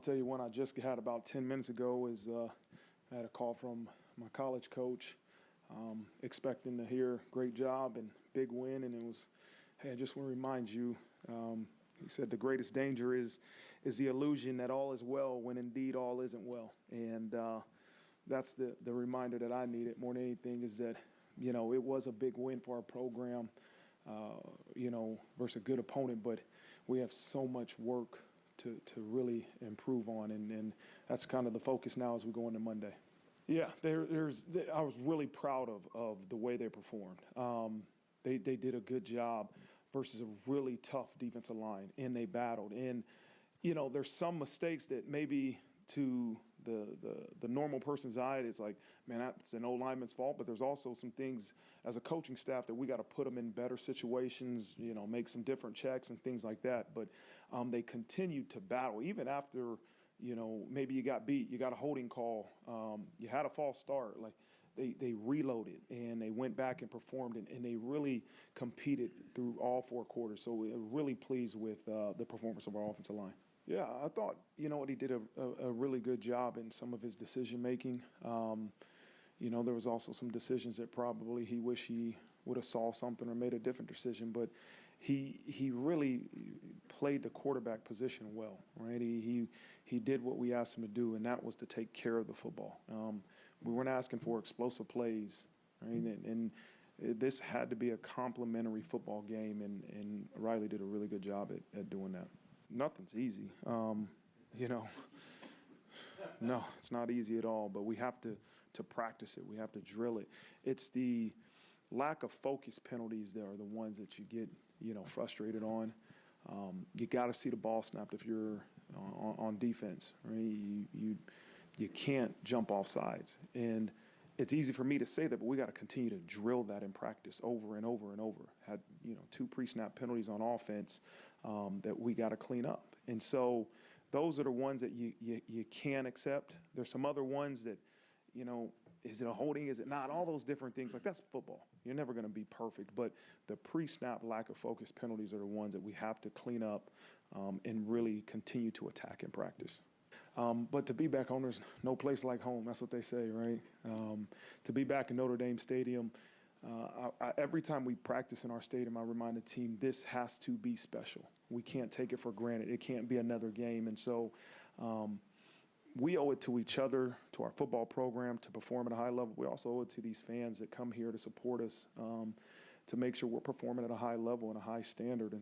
tell you one I just had about 10 minutes ago is I had a call from my college coach expecting to hear great job and big win, and it was, hey, I just want to remind you, he said the greatest danger is the illusion that all is well when indeed all isn't well. And that's the reminder that I needed more than anything, is that, you know, it was a big win for our program, you know, versus a good opponent, but we have so much work to really improve on, and that's kind of the focus now as we go into Monday. Yeah, I was really proud of the way they performed. They did a good job versus a really tough defensive line, and they battled. And, you know, there's some mistakes that maybe to the normal person's eye, it's like, man, that's an old lineman's fault. But there's also some things as a coaching staff that we got to put them in better situations, you know, make some different checks and things like that. But they continued to battle even after, you know, maybe you got beat, you got a holding call, you had a false start. Like they reloaded and they went back and performed, and they really competed through all four quarters. So we're really pleased with the performance of our offensive line. Yeah, I thought, you know what, he did a really good job in some of his decision making. You know, there was also some decisions that probably he wished he would have saw something or made a different decision, but he really played the quarterback position well, right? He did what we asked him to do, and that was to take care of the football. We weren't asking for explosive plays, right? And this had to be a complimentary football game, and Riley did a really good job at doing that. Nothing's easy, you know. No, it's not easy at all, but we have to practice it. We have to drill it. It's the lack of focus penalties that are the ones that you get, you know, frustrated on. You got to see the ball snapped if you're on defense, right? You can't jump off sides. And it's easy for me to say that, but we got to continue to drill that in practice over and over and over. Had, you know, 2 pre-snap penalties on offense that we got to clean up. And so those are the ones that you can accept. There's some other ones that, you know, is it a holding? Is it not? All those different things. Like, that's football. You're never going to be perfect. But the pre-snap lack of focus penalties are the ones that we have to clean up and really continue to attack in practice. But to be back home, there's no place like home. That's what they say, right? To be back in Notre Dame Stadium, every time we practice in our stadium, I remind the team this has to be special. We can't take it for granted. It can't be another game. And so we owe it to each other, to our football program, to perform at a high level. We also owe it to these fans that come here to support us, to make sure we're performing at a high level and a high standard.